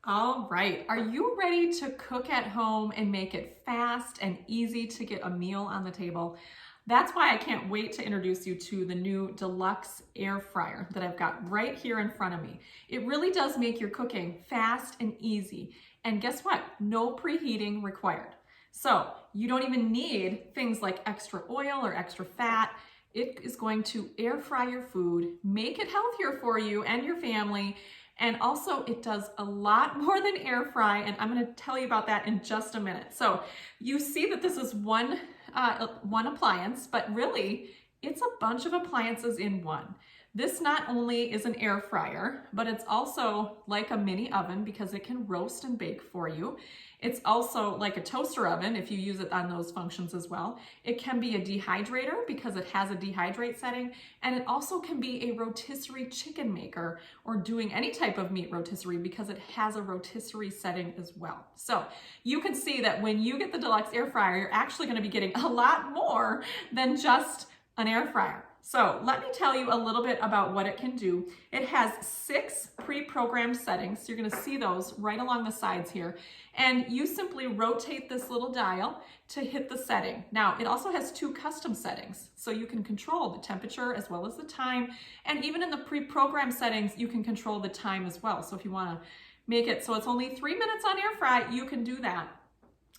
All right, are you ready to cook at home and make it fast and easy to get a meal on the table? That's why I can't wait to introduce you to the new Deluxe Air Fryer that I've got right here in front of me. It really does make your cooking fast and easy. And guess what? No preheating required. So you don't even need things like extra oil or extra fat. It is going to air fry your food, make it healthier for you and your family. And also it does a lot more than air fry, and I'm gonna tell you about that in just a minute. So you see that this is one appliance, but really it's a bunch of appliances in one. This not only is an air fryer, but it's also like a mini oven because it can roast and bake for you. It's also like a toaster oven if you use it on those functions as well. It can be a dehydrator because it has a dehydrate setting, and it also can be a rotisserie chicken maker or doing any type of meat rotisserie because it has a rotisserie setting as well. So you can see that when you get the Deluxe Air Fryer, you're actually going to be getting a lot more than just an air fryer. So let me tell you a little bit about what it can do. It has 6 pre-programmed settings. You're going to see those right along the sides here. And you simply rotate this little dial to hit the setting. Now, it also has 2 custom settings. So you can control the temperature as well as the time. And even in the pre-programmed settings, you can control the time as well. So if you want to make it so it's only 3 minutes on air fry, you can do that.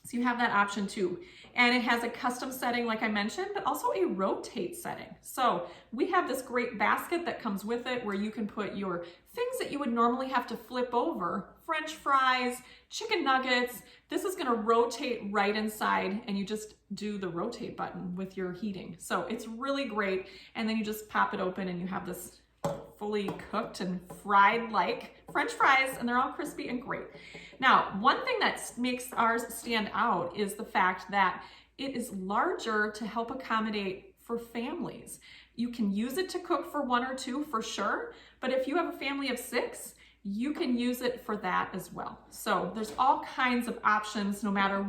So you have that option too. And it has a custom setting, like I mentioned, but also a rotate setting. So we have this great basket that comes with it where you can put your things that you would normally have to flip over, French fries, chicken nuggets. This is gonna rotate right inside, and you just do the rotate button with your heating. So it's really great. And then you just pop it open and you have this fully cooked and fried like French fries, and they're all crispy and great. Now, one thing that makes ours stand out is the fact that it is larger to help accommodate for families. You can use it to cook for 1 or 2 for sure, but if you have a family of 6, you can use it for that as well. So there's all kinds of options no matter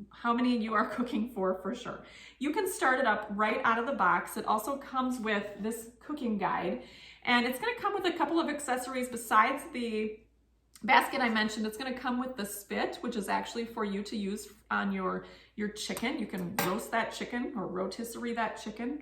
how many you are cooking for sure. You can start it up right out of the box. It also comes with this cooking guide, and it's gonna come with a couple of accessories besides the basket I mentioned. It's gonna come with the spit, which is actually for you to use on your chicken. You can roast that chicken or rotisserie that chicken,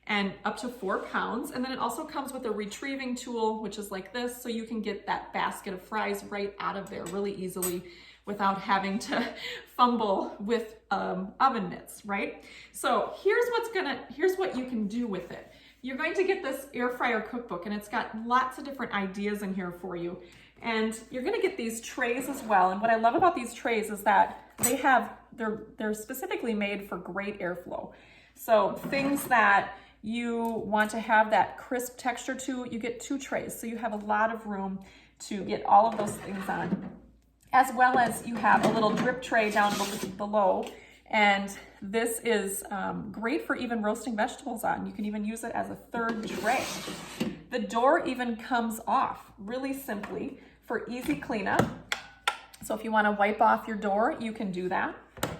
and up to 4 pounds. And then it also comes with a retrieving tool, which is like this, so you can get that basket of fries right out of there really easily without having to fumble with oven mitts, right? So here's what you can do with it. You're going to get this air fryer cookbook, and it's got lots of different ideas in here for you. And you're gonna get these trays as well. And what I love about these trays is that they're specifically made for great airflow. So things that you want to have that crisp texture to, you get 2 trays. So you have a lot of room to get all of those things on. As well as you have a little drip tray down below. And this is great for even roasting vegetables on. You can even use it as a 3rd tray. The door even comes off really simply for easy cleanup. So if you want to wipe off your door, you can do that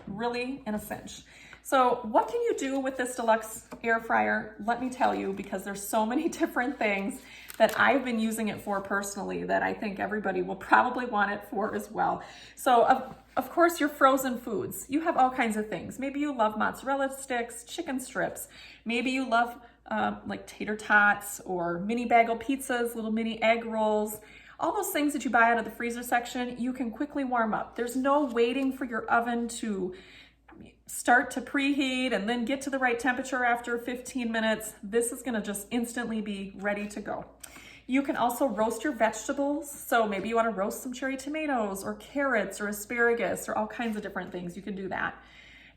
really in a cinch. So what can you do with this Deluxe Air Fryer? Let me tell you, because there's so many different things that I've been using it for personally that I think everybody will probably want it for as well. So of course, your frozen foods. You have all kinds of things. Maybe you love mozzarella sticks, chicken strips. Maybe you love like tater tots or mini bagel pizzas, little mini egg rolls. All those things that you buy out of the freezer section, you can quickly warm up. There's no waiting for your oven to start to preheat and then get to the right temperature after 15 minutes. This is gonna just instantly be ready to go. You can also roast your vegetables. So maybe you wanna roast some cherry tomatoes or carrots or asparagus or all kinds of different things. You can do that.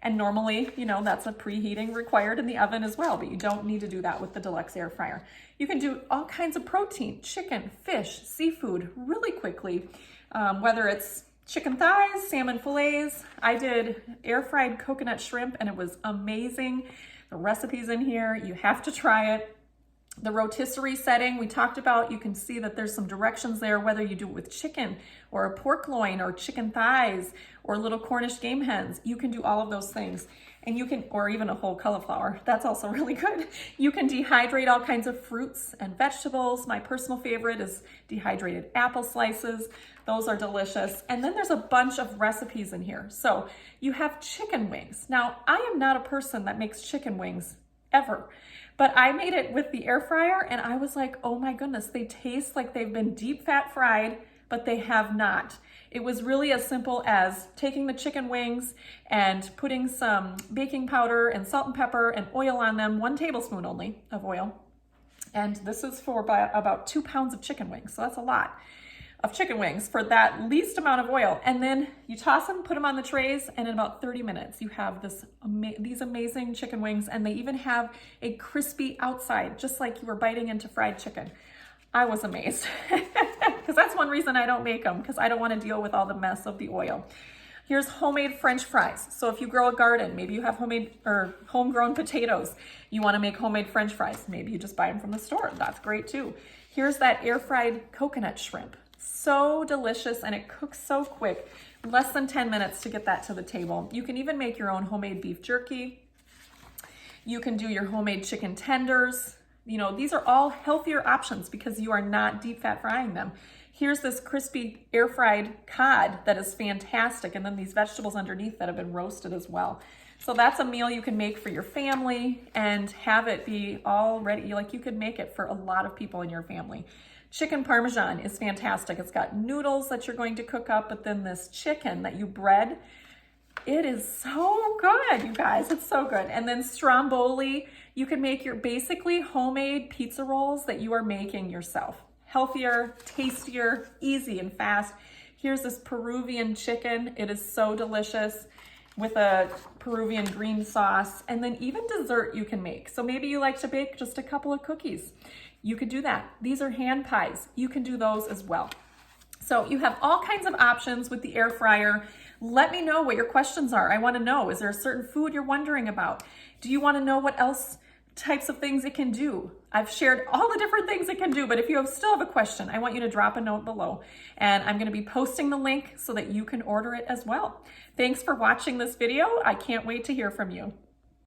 And normally, that's a preheating required in the oven as well, but you don't need to do that with the Deluxe Air Fryer. You can do all kinds of protein, chicken, fish, seafood really quickly, whether it's chicken thighs, salmon fillets. I did air fried coconut shrimp and it was amazing. The recipe's in here, you have to try it. The rotisserie setting we talked about, you can see that there's some directions there, whether you do it with chicken or a pork loin or chicken thighs or little Cornish game hens, you can do all of those things. And you can, or even a whole cauliflower, that's also really good. You can dehydrate all kinds of fruits and vegetables. My personal favorite is dehydrated apple slices. Those are delicious. And then there's a bunch of recipes in here. So you have chicken wings. Now, I am not a person that makes chicken wings ever, but I made it with the air fryer and I was like, oh my goodness, they taste like they've been deep fat fried, but they have not. It was really as simple as taking the chicken wings and putting some baking powder and salt and pepper and oil on them, 1 tablespoon only of oil. And this is for about 2 pounds of chicken wings. So that's a lot of chicken wings for that least amount of oil. And then you toss them, put them on the trays, and in about 30 minutes, you have these amazing chicken wings, and they even have a crispy outside, just like you were biting into fried chicken. I was amazed, because that's one reason I don't make them, because I don't want to deal with all the mess of the oil. Here's homemade French fries. So if you grow a garden, maybe you have homemade or homegrown potatoes, you want to make homemade French fries. Maybe you just buy them from the store. That's great too. Here's that air fried coconut shrimp. So delicious, and it cooks so quick. Less than 10 minutes to get that to the table. You can even make your own homemade beef jerky. You can do your homemade chicken tenders. You know, these are all healthier options because you are not deep fat frying them. Here's this crispy air fried cod that is fantastic, and then these vegetables underneath that have been roasted as well. So that's a meal you can make for your family and have it be all ready. Like, you could make it for a lot of people in your family. Chicken Parmesan is fantastic. It's got noodles that you're going to cook up, but then this chicken that you bread, it is so good, you guys. It's so good. And then stromboli, you can make your basically homemade pizza rolls that you are making yourself. Healthier, tastier, easy and fast. Here's this Peruvian chicken. It is so delicious with a Peruvian green sauce. And then even dessert you can make. So maybe you like to bake just a couple of cookies. You could do that. These are hand pies. You can do those as well. So you have all kinds of options with the air fryer. Let me know what your questions are. I want to know, is there a certain food you're wondering about? Do you want to know what else types of things it can do? I've shared all the different things it can do, but if you still have a question, I want you to drop a note below, and I'm going to be posting the link so that you can order it as well. Thanks for watching this video. I can't wait to hear from you.